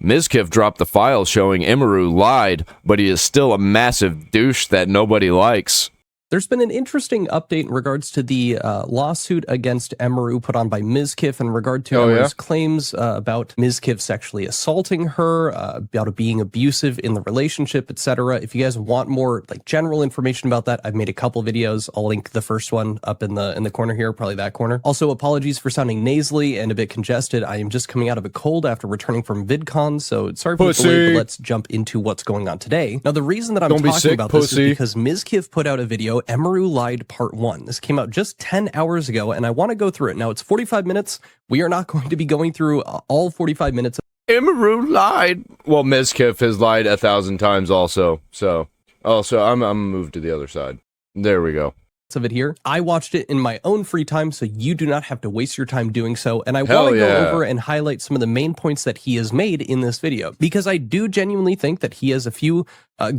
Mizkif dropped the file showing Emiru lied, but he is still a massive douche that nobody likes. There's been an interesting update in regards to the lawsuit against Emiru put on by Mizkif in regard to Emiru's claims about Mizkif sexually assaulting her, about being abusive in the relationship, etc. If you guys want more like general information about that, I've made a couple videos. I'll link the first one up in the corner here, probably that corner. Also, apologies for sounding nasally and a bit congested. I am just coming out of a cold after returning from VidCon, so sorry for the delay, but let's jump into what's going on today. Now, the reason that I'm talking about this is because Mizkif put out a video, Emiru Lied Part 1. This came out just 10 hours ago, and I want to go through it. Now, it's 45 minutes. We are not going to be going through all 45 minutes. Emiru lied. Well, Mizkif has lied 1,000 times also. So, I'm gonna move to the other side. There we go. Of it here. I watched it in my own free time, so you do not have to waste your time doing so. And I want to go over and highlight some of the main points that he has made in this video, because I do genuinely think that he has a few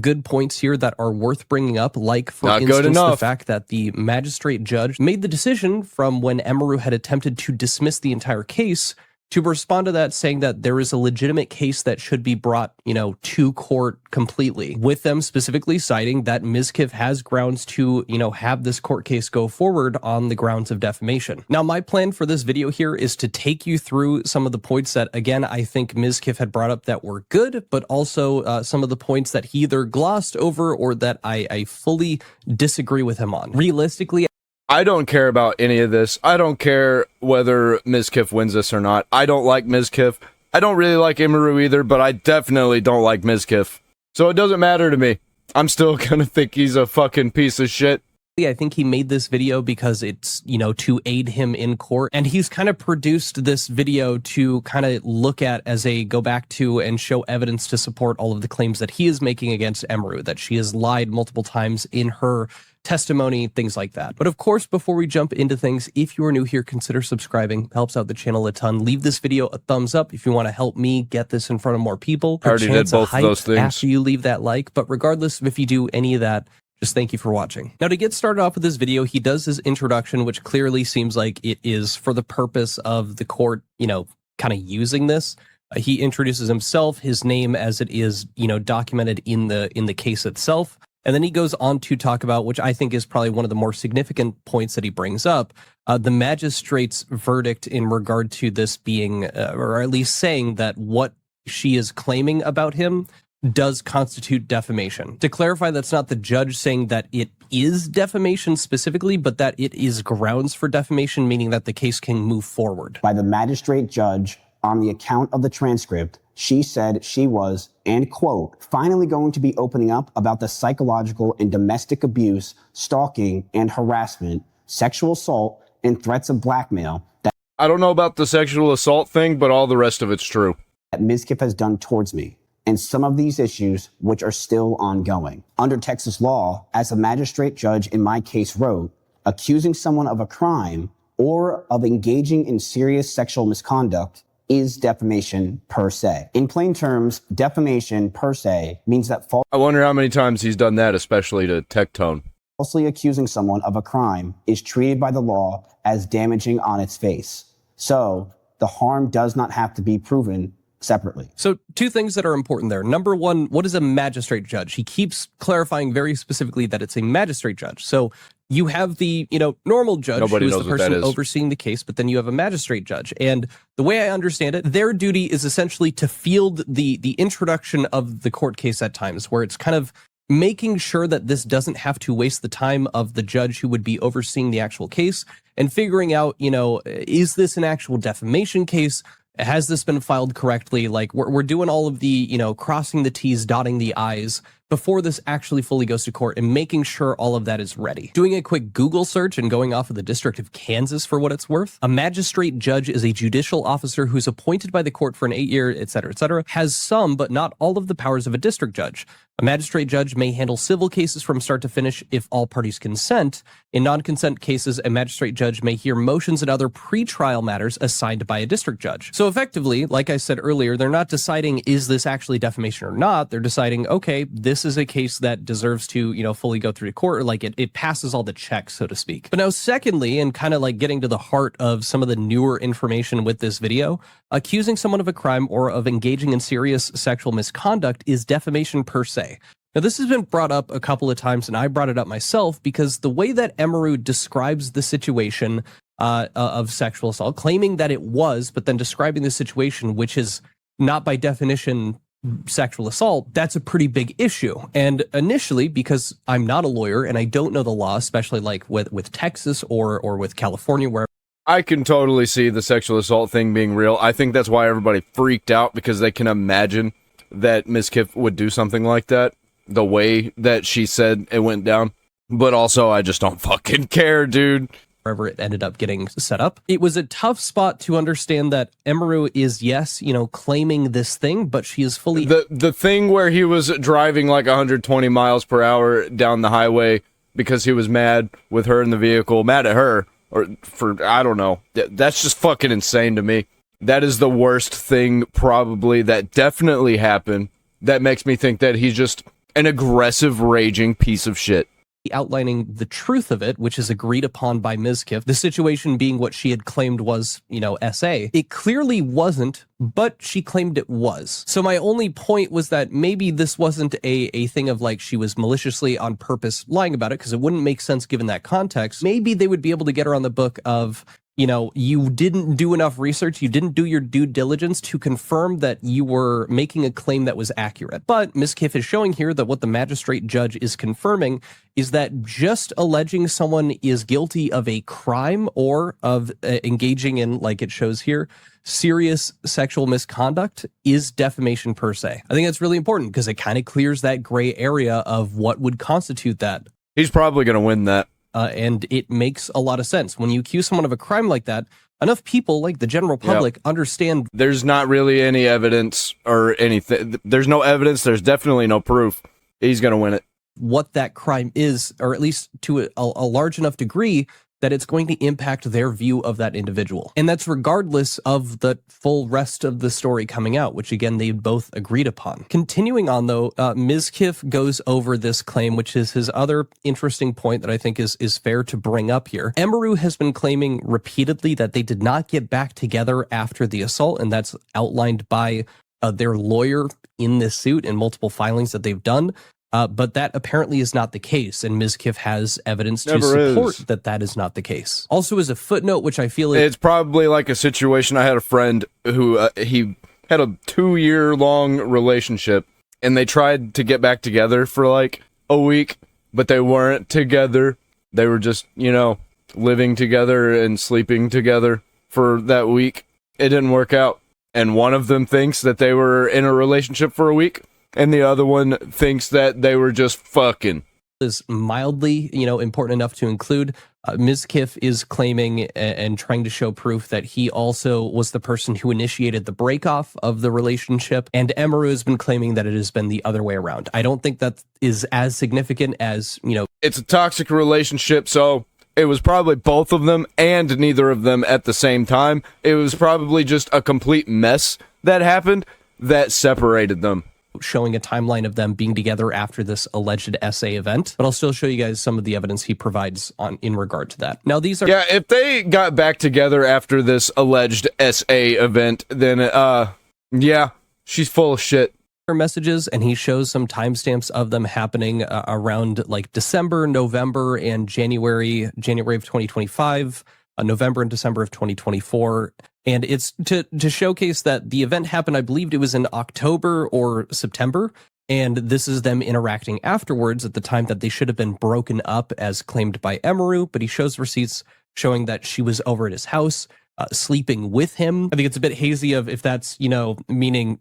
good points here that are worth bringing up, like, for instance, the fact that the magistrate judge made the decision from when Emiru had attempted to dismiss the entire case to respond to that, saying that there is a legitimate case that should be brought, to court completely, with them specifically citing that Mizkif has grounds to, have this court case go forward on the grounds of defamation. Now, my plan for this video here is to take you through some of the points that, again, I think Mizkif had brought up that were good, but also some of the points that he either glossed over or that I fully disagree with him on. Realistically, I don't care about any of this. I don't care whether Mizkif wins this or not. I don't like Mizkif. I don't really like Emiru either, but I definitely don't like Mizkif. So it doesn't matter to me. I'm still gonna think he's a fucking piece of shit. I think he made this video because it's, to aid him in court. And he's kind of produced this video to kind of look at as a go back to and show evidence to support all of the claims that he is making against Emiru, that she has lied multiple times in her testimony, things like that. But of course, before we jump into things, if you are new here, consider subscribing. Helps out the channel a ton. Leave this video a thumbs up if you want to help me get this in front of more people. I already did both of those things after you leave that like. But regardless of if you do any of that, just thank you for watching. Now, to get started off with this video, he does his introduction, which clearly seems like it is for the purpose of the court, kind of using this. He introduces himself, his name as it is, documented in the case itself. And then he goes on to talk about, which I think is probably one of the more significant points that he brings up, the magistrate's verdict in regard to this being, or at least saying that what she is claiming about him does constitute defamation. To clarify, that's not the judge saying that it is defamation specifically, but that it is grounds for defamation, meaning that the case can move forward. By the magistrate judge, on the account of the transcript, she said she was, and quote, finally going to be opening up about the psychological and domestic abuse, stalking and harassment, sexual assault, and threats of blackmail that I don't know about the sexual assault thing, but all the rest of it's true. That Mizkif has done towards me, and some of these issues which are still ongoing. Under Texas law, as a magistrate judge in my case wrote, accusing someone of a crime or of engaging in serious sexual misconduct is defamation per se. In plain terms, defamation per se means that I wonder how many times he's done that, especially to Tectone. Falsely accusing someone of a crime is treated by the law as damaging on its face. So the harm does not have to be proven separately. So two things that are important there. Number one, what is a magistrate judge? He keeps clarifying very specifically that it's a magistrate judge. So you have the, normal judge who is the person overseeing the case, but then you have a magistrate judge. And the way I understand it, their duty is essentially to field the introduction of the court case at times, where it's kind of making sure that this doesn't have to waste the time of the judge who would be overseeing the actual case and figuring out, is this an actual defamation case? Has this been filed correctly? Like, we're doing all of the, crossing the T's, dotting the I's before this actually fully goes to court and making sure all of that is ready. Doing a quick Google search and going off of the District of Kansas for what it's worth, a magistrate judge is a judicial officer who's appointed by the court for an 8-year, etc., has some, but not all of the powers of a district judge. A magistrate judge may handle civil cases from start to finish if all parties consent. In non-consent cases, a magistrate judge may hear motions and other pretrial matters assigned by a district judge. So effectively, like I said earlier, they're not deciding, is this actually defamation or not? They're deciding, okay, this this is a case that deserves to, fully go through court, or like it passes all the checks, so to speak. But now, secondly, and kind of like getting to the heart of some of the newer information with this video, accusing someone of a crime or of engaging in serious sexual misconduct is defamation per se. Now, this has been brought up a couple of times, and I brought it up myself because the way that Emiru describes the situation of sexual assault, claiming that it was, but then describing the situation, which is not by definition sexual assault, that's a pretty big issue. And initially, because I'm not a lawyer and I don't know the law, especially like with Texas or with California, where I can totally see the sexual assault thing being real. I think that's why everybody freaked out, because they can imagine that Mizkif would do something like that, the way that she said it went down. But also, I just don't fucking care, dude. Wherever it ended up getting set up. It was a tough spot to understand that Emiru is, yes, claiming this thing, but she is fully... The thing where he was driving like 120 miles per hour down the highway because he was mad with her in the vehicle, mad at her, or for, I don't know. That's just fucking insane to me. That is the worst thing probably that definitely happened. That makes me think that he's just an aggressive, raging piece of shit. Outlining the truth of it, which is agreed upon by Mizkif, the situation being what she had claimed was, SA. It clearly wasn't, but she claimed it was. So my only point was that maybe this wasn't a thing of like she was maliciously on purpose lying about it, because it wouldn't make sense given that context. Maybe they would be able to get her on the book of, you didn't do enough research, you didn't do your due diligence to confirm that you were making a claim that was accurate. But Mizkif is showing here that what the magistrate judge is confirming is that just alleging someone is guilty of a crime or of engaging in, like it shows here, serious sexual misconduct is defamation per se. I think that's really important because it kind of clears that gray area of what would constitute that. He's probably going to win that. And it makes a lot of sense. When you accuse someone of a crime like that, enough people, like the general public, understand. There's not really any evidence or anything. There's no evidence. There's definitely no proof. He's going to win it. What that crime is, or at least to a large enough degree that it's going to impact their view of that individual. And that's regardless of the full rest of the story coming out, which again, they both agreed upon. Continuing on though, Mizkif goes over this claim, which is his other interesting point that I think is fair to bring up here. Emiru has been claiming repeatedly that they did not get back together after the assault, and that's outlined by their lawyer in this suit and multiple filings that they've done. But that apparently is not the case, and Mizkif has evidence to support that is not the case. Also, as a footnote, which I feel it's probably like a situation. I had a friend who he had a 2-year-long relationship, and they tried to get back together for like a week, but they weren't together. They were just, living together and sleeping together for that week. It didn't work out, and one of them thinks that they were in a relationship for a week, and the other one thinks that they were just fucking. Is mildly, important enough to include. Mizkif is claiming and trying to show proof that he also was the person who initiated the breakoff of the relationship, and Emiru has been claiming that it has been the other way around. I don't think that is as significant as, It's a toxic relationship, so it was probably both of them and neither of them at the same time. It was probably just a complete mess that happened that separated them. Showing a timeline of them being together after this alleged SA event, but I'll still show you guys some of the evidence he provides in regard to that. Now, these are... Yeah, if they got back together after this alleged SA event, then, yeah, she's full of shit. Messages, and he shows some timestamps of them happening around like December, November, and January of 2025, November and December of 2024. And it's to showcase that the event happened, I believe it was in October or September, and this is them interacting afterwards at the time that they should have been broken up as claimed by Emiru, but he shows receipts showing that she was over at his house, sleeping with him. I think it's a bit hazy of if that's, meaning,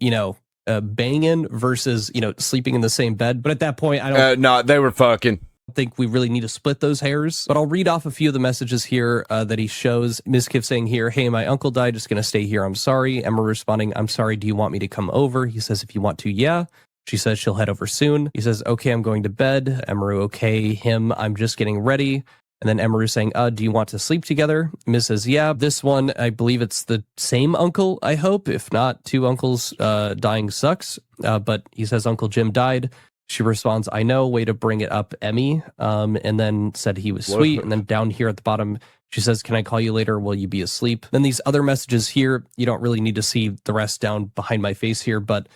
banging versus, sleeping in the same bed. But at that point, I don't... No, they were fucking. Think we really need to split those hairs, but I'll read off a few of the messages here that he shows. Mizkif saying here, "Hey, my uncle died, just gonna stay here, I'm sorry." Emma responding, "I'm sorry, do you want me to come over?" He says, "If you want to, yeah." She says she'll head over soon. He says, "Okay, I'm going to bed." Emiru, "Okay." Him, "I'm just getting ready." And then Emiru saying, "Do you want to sleep together?" Miz says, "Yeah." This one, I believe it's the same uncle, I hope. If not, two uncles dying sucks. But he says Uncle Jim died. She responds, I know, way to bring it up, Emmy. And then said he was sweet. And then down here at the bottom, she says, can I call you later? Will you be asleep? Then these other messages here, you don't really need to see the rest down behind my face here, but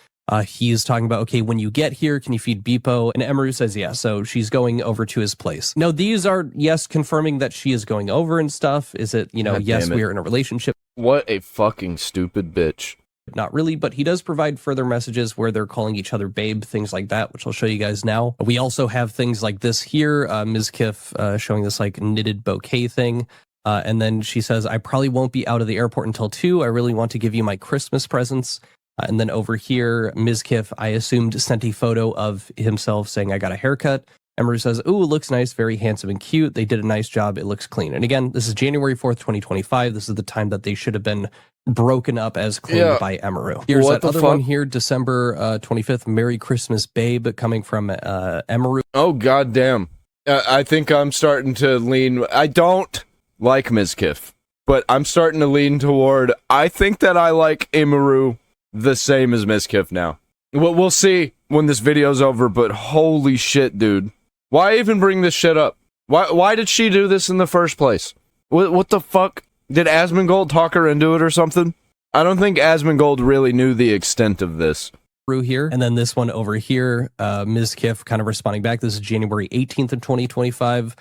he's talking about, okay, when you get here, can you feed Beepo? And Emiru says, yeah, so she's going over to his place. Now, these are, yes, confirming that she is going over and stuff. Is it, you know, God yes, we are in a relationship. What a fucking stupid bitch. Not really, but he does provide further messages where they're calling each other babe, things like that, which I'll show you guys now. We also have things like this here, Mizkif showing this like knitted bouquet thing. And then she says, I probably won't be out of the airport until 2. I really want to give you my Christmas presents. And then over here, Mizkif, I assumed, sent a photo of himself saying, I got a haircut. Emiru says, ooh, looks nice, very handsome and cute. They did a nice job. It looks clean. And again, this is January 4th, 2025. This is the time that they should have been broken up as claimed by Emiru. Here's that other one here, December 25th, Merry Christmas, babe, coming from Emiru. Oh, goddamn. I think I'm starting to lean. I don't like Mizkif, but I'm starting to lean toward, I think that I like Emiru the same as Mizkif now. We'll see when this video's over, but holy shit, dude. Why even bring this shit up? Why did she do this in the first place? What the fuck? Did Asmongold talk her into it or something? I don't think Asmongold really knew the extent of this. Here, and then this one over here, Mizkif kind of responding back. This is January 18th of 2025.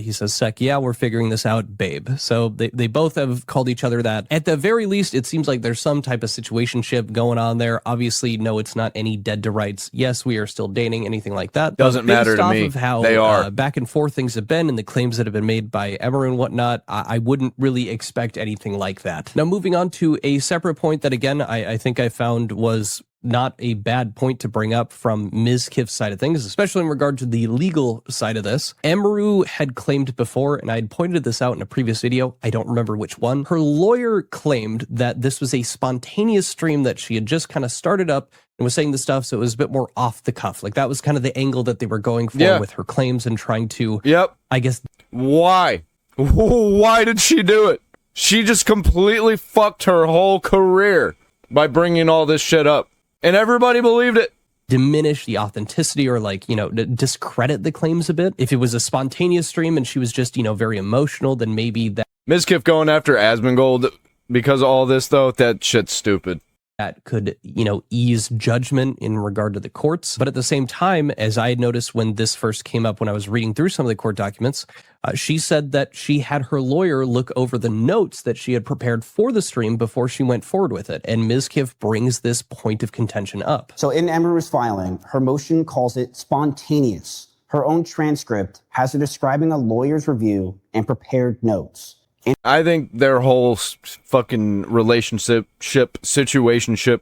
He says, Sec, yeah, we're figuring this out, babe. So they both have called each other that. At the very least, it seems like there's some type of situationship going on there. Obviously, no, it's not any dead to rights. Yes, we are still dating, anything like that. Doesn't matter to me. Based off of how they are. Back and forth things have been and the claims that have been made by Emiru and whatnot, I wouldn't really expect anything like that. Now, moving on to a separate point that, again, I think I found was not a bad point to bring up from Mizkif's side of things, especially in regard to the legal side of this. Emiru had claimed before, and I had pointed this out in a previous video, I don't remember which one, her lawyer claimed that this was a spontaneous stream that she had just kind of started up and was saying the stuff, so it was a bit more off the cuff. Like, that was kind of the angle that they were going for with her claims and trying to, I guess. Why? Why did she do it? She just completely fucked her whole career by bringing all this shit up. And everybody believed it. Diminish the authenticity or, like, you know, discredit the claims a bit. If it was a spontaneous stream and she was just, you know, very emotional, then maybe that. Mizkif going after Asmongold because of all this, though, that shit's stupid. That could, you know, ease judgment in regard to the courts. But at the same time, as I had noticed when this first came up, when I was reading through some of the court documents, she said that she had her lawyer look over the notes that she had prepared for the stream before she went forward with it. And Mizkif brings this point of contention up. So in Emiru's filing, her motion calls it spontaneous. Her own transcript has her describing a lawyer's review and prepared notes. I think their whole fucking relationship,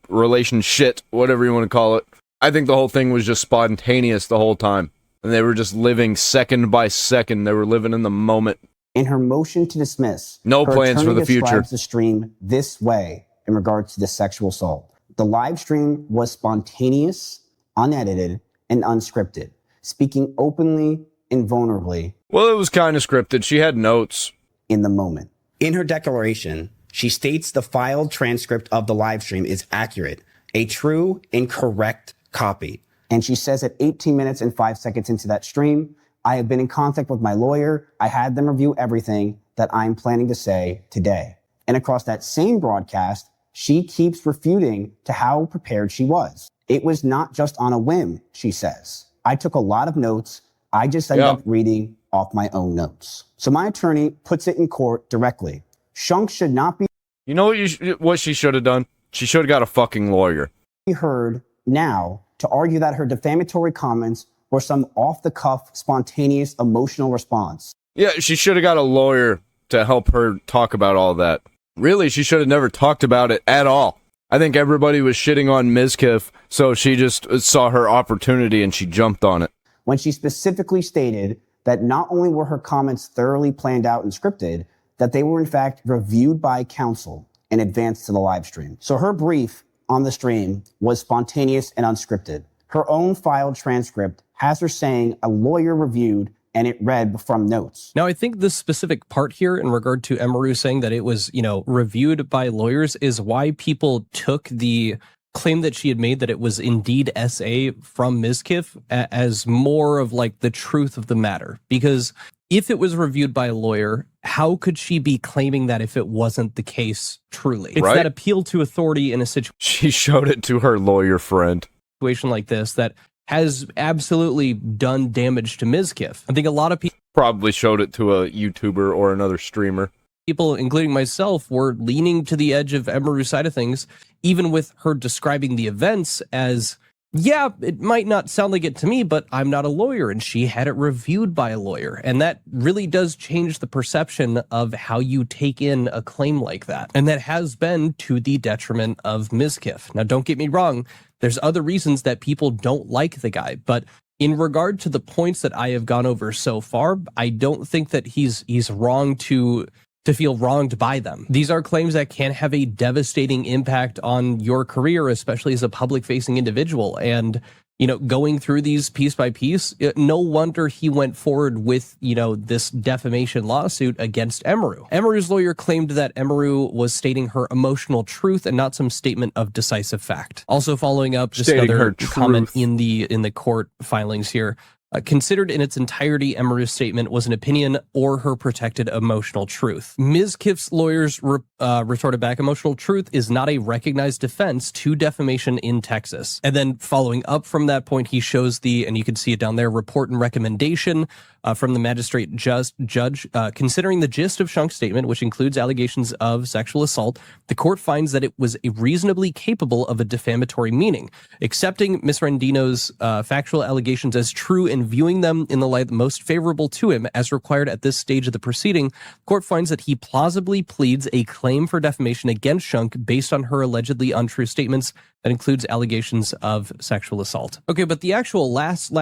whatever you want to call it, I think the whole thing was just spontaneous the whole time. And they were just living second by second. They were living in the moment. In her motion to dismiss, no plans for the future. Describes the stream this way in regards to the sexual assault. The live stream was spontaneous, unedited, and unscripted, speaking openly and vulnerably. Well, it was kind of scripted. She had notes. In the moment. In her declaration, she states the filed transcript of the live stream is accurate, a true and correct copy. And she says at 18 minutes and 5 seconds into that stream, I have been in contact with my lawyer. I had them review everything that I'm planning to say today. And across that same broadcast, she keeps refuting to how prepared she was. It was not just on a whim, she says. I took a lot of notes. I just ended up reading off my own notes. So my attorney puts it in court directly. Shunk should not be. You know what she should have done? She should have got a fucking lawyer. Heard now to argue that her defamatory comments were some off-the-cuff, spontaneous, emotional response. Yeah, she should have got a lawyer to help her talk about all that. Really, she should have never talked about it at all. I think everybody was shitting on Mizkif, so she just saw her opportunity and she jumped on it. When she specifically stated that not only were her comments thoroughly planned out and scripted, that they were in fact reviewed by counsel in advance to the live stream. So her brief on the stream was spontaneous and unscripted. Her own filed transcript has her saying a lawyer reviewed and it read from notes. Now, I think this specific part here in regard to Emiru saying that it was, you know, reviewed by lawyers is why people took the claim that she had made that it was indeed SA from Mizkif as more of like the truth of the matter. Because if it was reviewed by a lawyer, how could she be claiming that if it wasn't the case truly? It's that appeal to authority in a situation. She showed it to her lawyer friend. Situation like this that has absolutely done damage to Mizkif. I think a lot of people probably showed it to a YouTuber or another streamer. People, including myself, were leaning to the edge of Emiru's side of things, even with her describing the events as, yeah, it might not sound like it to me, but I'm not a lawyer, and she had it reviewed by a lawyer. And that really does change the perception of how you take in a claim like that. And that has been to the detriment of Mizkif. Now, don't get me wrong, there's other reasons that people don't like the guy, but in regard to the points that I have gone over so far, I don't think that he's wrong to feel wronged by them. These are claims that can have a devastating impact on your career, especially as a public-facing individual. And, you know, going through these piece by piece, no wonder he went forward with, you know, this defamation lawsuit against Emiru. Emiru's lawyer claimed that Emiru was stating her emotional truth and not some statement of decisive fact. Also following up, just another comment in the court filings here. Considered in its entirety, Emiru's statement was an opinion or her protected emotional truth. Mizkif's lawyers retorted back, emotional truth is not a recognized defense to defamation in Texas. And then following up from that point, he shows and you can see it down there, report and recommendation from the magistrate judge. Considering the gist of Shunk's statement, which includes allegations of sexual assault, the court finds that it was reasonably capable of a defamatory meaning. Accepting Ms. Rendino's factual allegations as true and viewing them in the light most favorable to him as required at this stage of the proceeding, the court finds that he plausibly pleads a claim for defamation against Shunk based on her allegedly untrue statements that includes allegations of sexual assault. Okay, but the actual last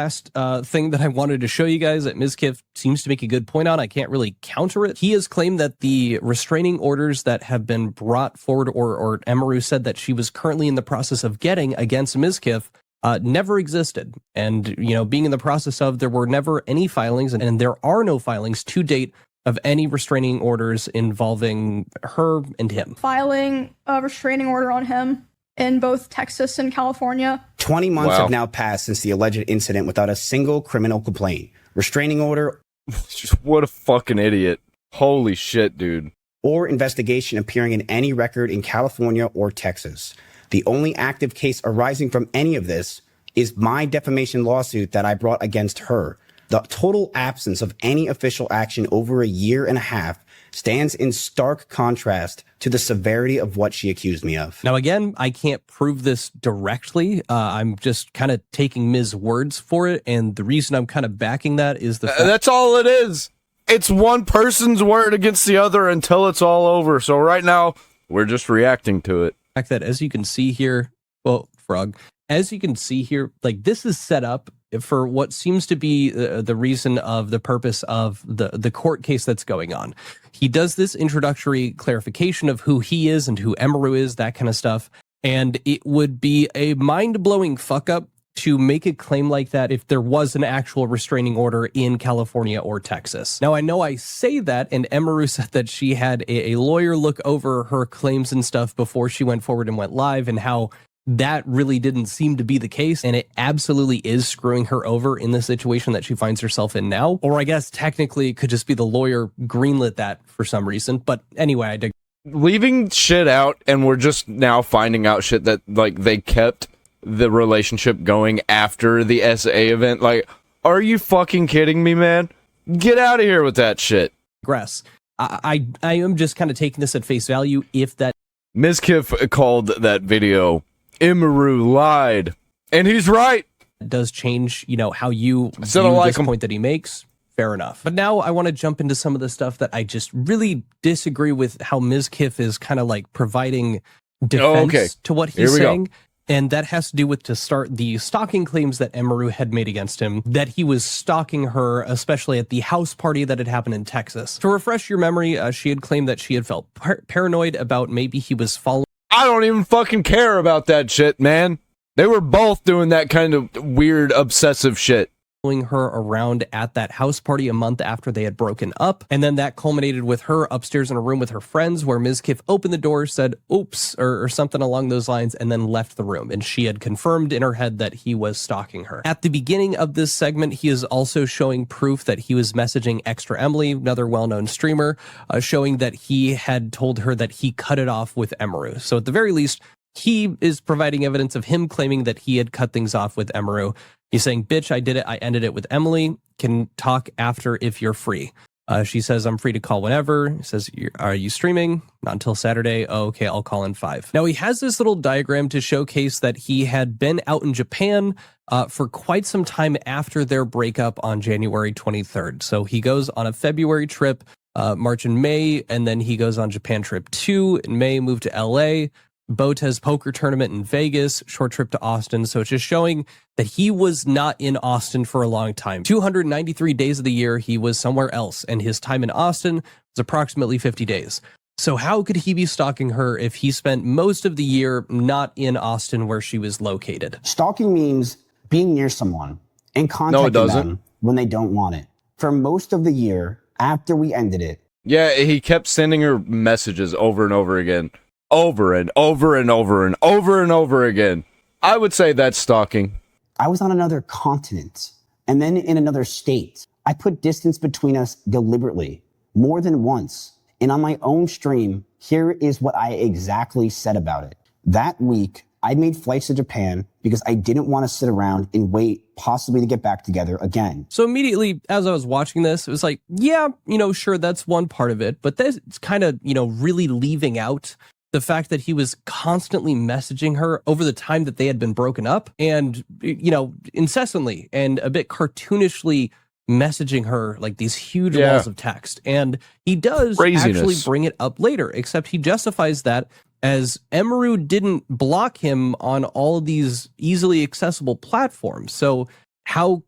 thing that I wanted to show you guys that Mizkif seems to make a good point on, I can't really counter it. He has claimed that the restraining orders that have been brought forward, or Emiru said that she was currently in the process of getting against Mizkif, never existed. And, you know, being in the process of, there were never any filings, and there are no filings to date of any restraining orders involving her and him. Filing a restraining order on him in both Texas and California. 20 months have now passed since the alleged incident without a single criminal complaint. Restraining order. What a fucking idiot. Holy shit, dude. Or investigation appearing in any record in California or Texas. The only active case arising from any of this is my defamation lawsuit that I brought against her. The total absence of any official action over a year and a half stands in stark contrast to the severity of what she accused me of. Now, again, I can't prove this directly. I'm just kind of taking Ms. words for it. And the reason I'm kind of backing that is the fact that's all it is. It's one person's word against the other until it's all over. So right now, we're just reacting to it. That, as you can see here, well, Frog, as you can see here, like, this is set up for what seems to be the reason of the purpose of the court case that's going on. He does this introductory clarification of who he is and who Emiru is, that kind of stuff. And it would be a mind-blowing fuck up to make a claim like that if there was an actual restraining order in California or Texas. Now, I know I say that, and Emiru said that she had a lawyer look over her claims and stuff before she went forward and went live, and how that really didn't seem to be the case, and it absolutely is screwing her over in the situation that she finds herself in now. Or I guess technically it could just be the lawyer greenlit that for some reason. But anyway, I dig. Leaving shit out, and we're just now finding out shit that, like, they kept the relationship going after the SA event. Like, are you fucking kidding me, man? Get out of here with that shit. I am just kind of taking this at face value. If that Mizkif called that video Emiru lied, and he's right. It does change, you know, how you view this point that he makes. Fair enough. But now I want to jump into some of the stuff that I just really disagree with, how Mizkif is kind of like providing defense to what he's saying. And that has to do with, to start, the stalking claims that Emiru had made against him, that he was stalking her, especially at the house party that had happened in Texas. To refresh your memory, she had claimed that she had felt paranoid about maybe he was following. I don't even fucking care about that shit, man. They were both doing that kind of weird, obsessive shit. her around at that house party a month after they had broken up. And then that culminated with her upstairs in a room with her friends where Mizkif opened the door, said, oops, or something along those lines, and then left the room. And she had confirmed in her head that he was stalking her. At the beginning of this segment, he is also showing proof that he was messaging Extra Emily, another well-known streamer, showing that he had told her that he cut it off with Emiru. So at the very least, he is providing evidence of him claiming that he had cut things off with Emiru. He's saying, bitch, I did it. I ended it with Emily. Can talk after if you're free. She says, I'm free to call whenever. He says, are you streaming? Not until Saturday. Oh, okay, I'll call in 5. Now, he has this little diagram to showcase that he had been out in Japan for quite some time after their breakup on January 23rd. So he goes on a February trip, March and May, and then he goes on Japan trip 2 in May, moved to LA. Botez poker tournament in Vegas, short trip to Austin. So it's just showing that he was not in Austin for a long time. 293 days of the year, he was somewhere else, and his time in Austin was approximately 50 days. So how could he be stalking her if he spent most of the year not in Austin where she was located? Stalking means being near someone and contacting them when they don't want it. For most of the year, after we ended it. Yeah, he kept sending her messages over and over again. Over and over and over and over and over again. I would say that's stalking. I was on another continent and then in another state. I put distance between us deliberately, more than once. And on my own stream, here is what I exactly said about it. That week, I made flights to Japan because I didn't want to sit around and wait possibly to get back together again. So immediately as I was watching this, it was like, yeah, sure, that's one part of it. But that's kind of, really leaving out the fact that he was constantly messaging her over the time that they had been broken up and, incessantly and a bit cartoonishly messaging her like these huge walls of text. And he does actually bring it up later, except he justifies that as Emiru didn't block him on all these easily accessible platforms. So how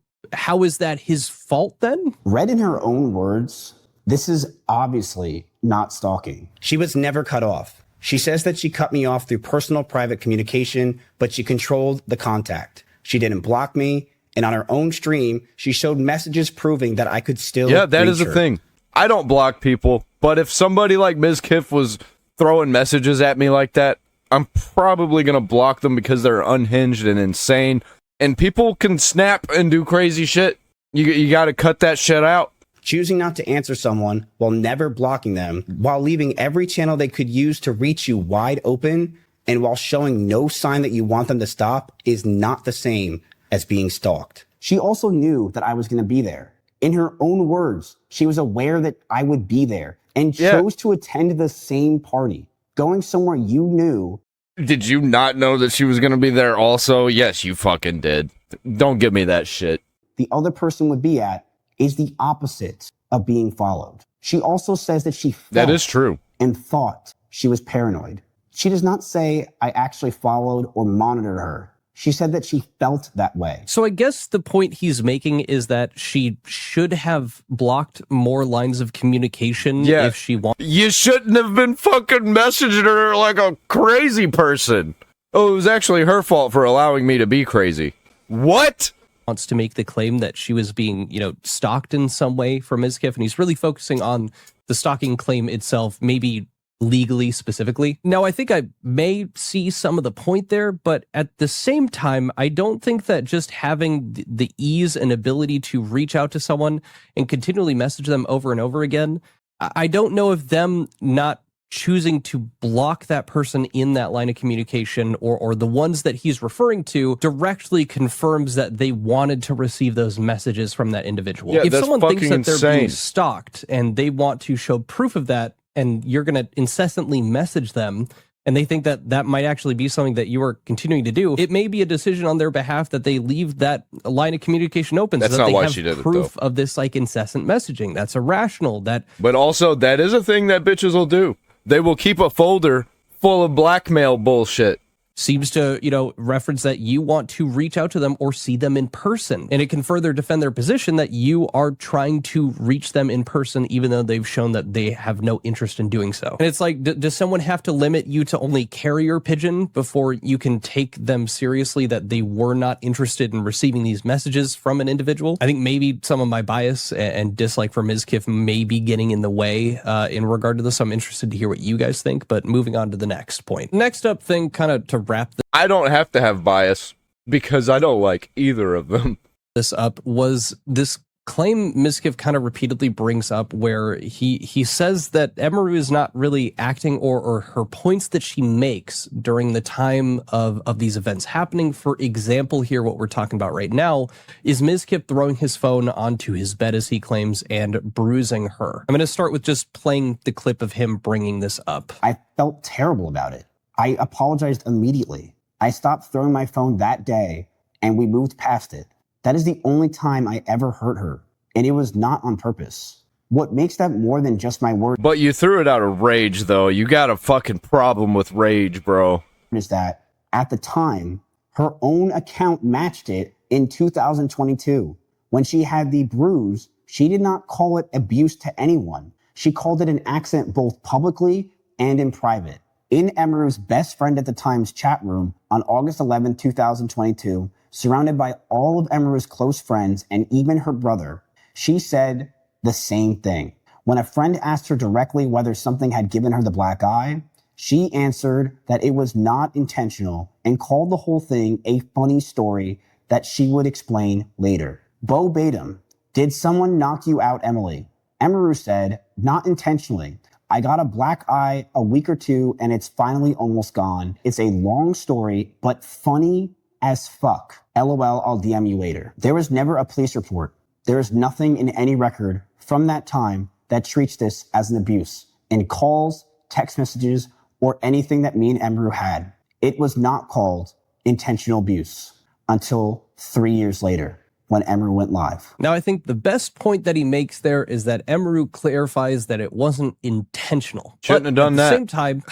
is that his fault then? Read in her own words, this is obviously not stalking. She was never cut off. She says that she cut me off through personal private communication, but she controlled the contact. She didn't block me, and on her own stream, she showed messages proving that I could still that is her. The thing. I don't block people, but if somebody like Mizkif was throwing messages at me like that, I'm probably going to block them because they're unhinged and insane, and people can snap and do crazy shit. You got to cut that shit out. Choosing not to answer someone while never blocking them, while leaving every channel they could use to reach you wide open, and while showing no sign that you want them to stop is not the same as being stalked. She also knew that I was going to be there. In her own words, she was aware that I would be there and chose to attend the same party, going somewhere you knew. Did you not know that she was going to be there also? Yes, you fucking did. Don't give me that shit. The other person would be at is the opposite of being followed. She also says that she felt that is true and thought she was paranoid. She does not say I actually followed or monitored her. She said that she felt that way. So I guess the point he's making is that she should have blocked more lines of communication if she wanted. You shouldn't have been fucking messaging her like a crazy person. Oh, it was actually her fault for allowing me to be crazy. What? Wants to make the claim that she was being, stalked in some way from Mizkif, and he's really focusing on the stalking claim itself, maybe legally specifically. Now, I think I may see some of the point there, but at the same time, I don't think that just having the ease and ability to reach out to someone and continually message them over and over again, I don't know if them not choosing to block that person in that line of communication or the ones that he's referring to directly confirms that they wanted to receive those messages from that individual. If someone thinks that they're being stalked and they want to show proof of that, and you're going to incessantly message them, and they think that that might actually be something that you are continuing to do, it may be a decision on their behalf that they leave that line of communication open. That's so that not they why have she did proof it, though. of this incessant messaging. That's irrational. But also, that is a thing that bitches will do. They will keep a folder full of blackmail bullshit. seems to, reference that you want to reach out to them or see them in person. And it can further defend their position that you are trying to reach them in person, even though they've shown that they have no interest in doing so. And it's like, does someone have to limit you to only carrier pigeon before you can take them seriously that they were not interested in receiving these messages from an individual? I think maybe some of my bias and dislike for Mizkif may be getting in the way in regard to this. I'm interested to hear what you guys think, but moving on to the next point. Next up thing, kind of to wrap I don't have to have bias because I don't like either of them. This up was this claim Mizkif kind of repeatedly brings up where he says that Emiru is not really acting or her points that she makes during the time of these events happening. For example, here, what we're talking about right now is Mizkif throwing his phone onto his bed, as he claims, and bruising her. I'm going to start with just playing the clip of him bringing this up. I felt terrible about it. I apologized immediately. I stopped throwing my phone that day and we moved past it. That is the only time I ever hurt her, and it was not on purpose. What makes that more than just my word? But you threw it out of rage, though. You got a fucking problem with rage, bro. Is that at the time, her own account matched it in 2022. When she had the bruise, she did not call it abuse to anyone. She called it an accident both publicly and in private. In Emiru's best friend at the time's chat room on August 11, 2022, surrounded by all of Emiru's close friends and even her brother, she said the same thing. When a friend asked her directly whether something had given her the black eye, she answered that it was not intentional and called the whole thing a funny story that she would explain later. Verbatim, did someone knock you out, Emily? Emiru said, not intentionally. I got a black eye a week or two and it's finally almost gone. It's a long story, but funny as fuck. LOL, I'll DM you later. There was never a police report. There is nothing in any record from that time that treats this as an abuse in calls, text messages, or anything that me and Emiru had. It was not called intentional abuse until 3 years later when Emiru went live. Now, I think the best point that he makes there is that Emiru clarifies that it wasn't intentional. Shouldn't have done that. At the same time,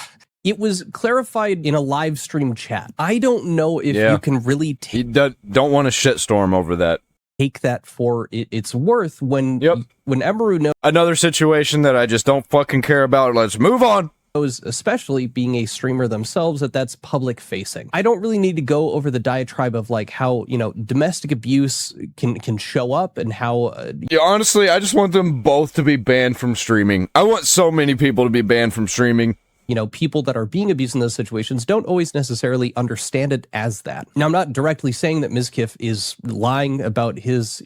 it was clarified in a live stream chat. I don't know if you can really don't want to shitstorm over that. Take that for its worth when Emiru knows. Another situation that I just don't fucking care about. Let's move on. Especially being a streamer themselves, that's public facing. I don't really need to go over the diatribe of like how, domestic abuse can show up and how honestly, I just want them both to be banned from streaming. I want so many people to be banned from streaming. People that are being abused in those situations don't always necessarily understand it as that. Now, I'm not directly saying that Mizkif is lying about his,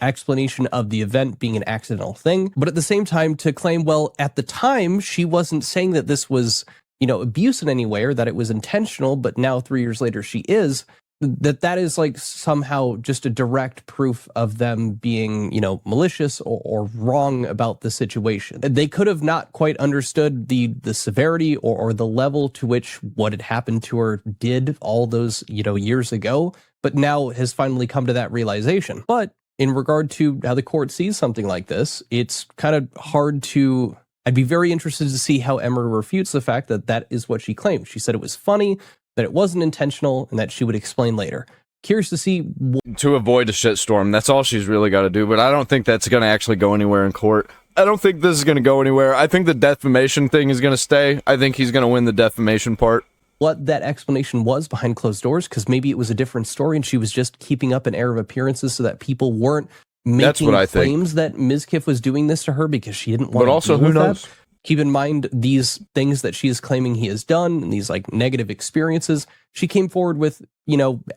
explanation of the event being an accidental thing, but at the same time to claim, well, at the time, she wasn't saying that this was, abuse in any way or that it was intentional, but now 3 years later she is, that is like somehow just a direct proof of them being, malicious or wrong about the situation. They could have not quite understood the severity or the level to which what had happened to her did all those, years ago, but now has finally come to that realization. But in regard to how the court sees something like this, it's kind of hard to... I'd be very interested to see how Emiru refutes the fact that that is what she claimed. She said it was funny, that it wasn't intentional, and that she would explain later. Curious to see... To avoid a shitstorm, that's all she's really got to do, but I don't think that's going to actually go anywhere in court. I don't think this is going to go anywhere. I think the defamation thing is going to stay. I think he's going to win the defamation part. What that explanation was behind closed doors, because maybe it was a different story and she was just keeping up an air of appearances so that people weren't making claims that Mizkif was doing this to her because she didn't want to. But also, who knows? Keep in mind these things that she is claiming he has done and these like negative experiences she came forward with,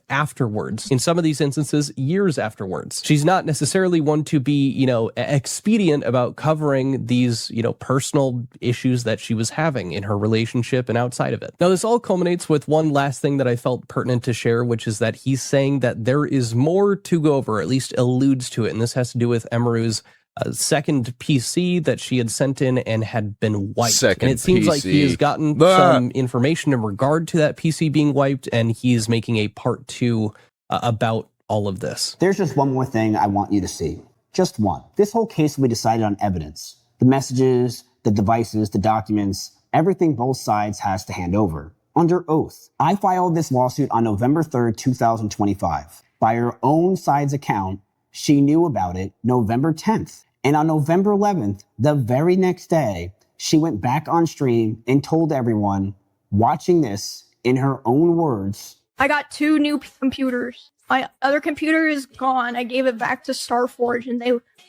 afterwards. In some of these instances, years afterwards. She's not necessarily one to be, expedient about covering these, personal issues that she was having in her relationship and outside of it. Now, this all culminates with one last thing that I felt pertinent to share, which is that he's saying that there is more to go over, or at least alludes to it. And this has to do with Emiru's second PC that she had sent in and had been wiped. And it seems like he has gotten some information in regard to that PC being wiped, and he's making a part 2 about all of this. There's just one more thing I want you to see. Just one. This whole case will be decided on evidence. The messages, the devices, the documents, everything both sides has to hand over. under oath. I filed this lawsuit on November 3rd, 2025. By her own side's account, she knew about it November 10th. And on November 11th, the very next day, she went back on stream and told everyone watching this in her own words. I got 2 new computers. My other computer is gone. I gave it back to Starforge and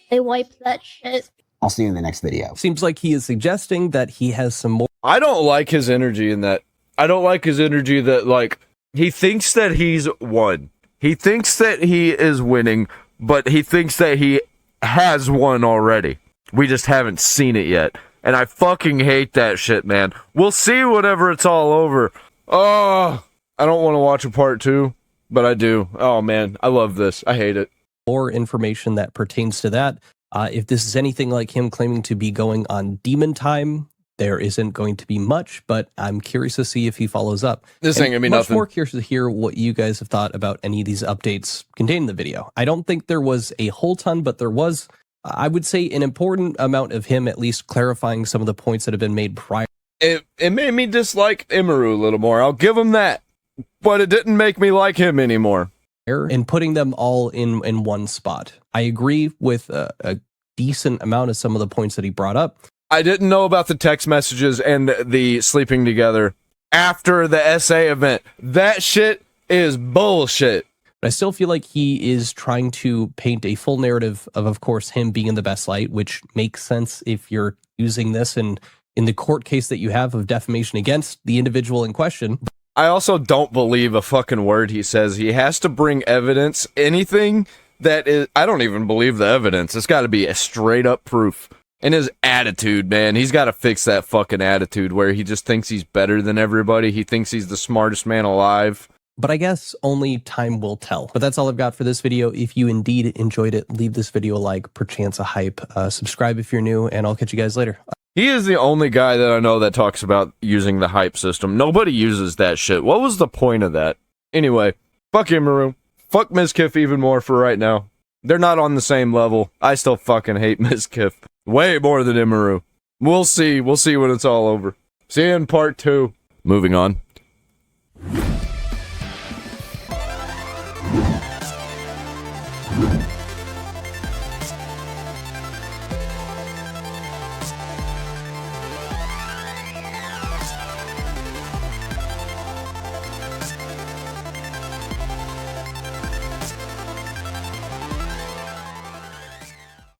they wiped that shit. I'll see you in the next video. Seems like he is suggesting that he has some more. I don't like his energy in that. I don't like his energy that, like, he thinks that he's won. He thinks that he is winning, but he thinks that he has won already. We just haven't seen it yet. And I fucking hate that shit, man. We'll see whenever it's all over. Oh, I don't want to watch a part 2, but I do. Oh, man, I love this. I hate it. More information that pertains to that. If this is anything like him claiming to be going on demon time, there isn't going to be much, but I'm curious to see if he follows up. This ain't gonna be nothing. Much more curious to hear what you guys have thought about any of these updates contained in the video. I don't think there was a whole ton, but there was, I would say, an important amount of him at least clarifying some of the points that have been made prior. It made me dislike Emiru a little more. I'll give him that. But it didn't make me like him anymore. And putting them all in one spot. I agree with a decent amount of some of the points that he brought up. I didn't know about the text messages and the sleeping together after the SA event. That shit is bullshit. I still feel like he is trying to paint a full narrative of course, him being in the best light, which makes sense if you're using this in the court case that you have of defamation against the individual in question. I also don't believe a fucking word he says. He has to bring evidence. Anything that is... I don't even believe the evidence. It's got to be a straight up proof. And his attitude, man. He's got to fix that fucking attitude where he just thinks he's better than everybody. He thinks he's the smartest man alive. But I guess only time will tell. But that's all I've got for this video. If you indeed enjoyed it, leave this video a like, perchance a hype. Subscribe if you're new, and I'll catch you guys later. He is the only guy that I know that talks about using the hype system. Nobody uses that shit. What was the point of that? Anyway, fuck Emiru. Fuck Mizkif even more for right now. They're not on the same level. I still fucking hate Mizkif. Way more than Emiru. We'll see. We'll see when it's all over. See you in part 2. Moving on.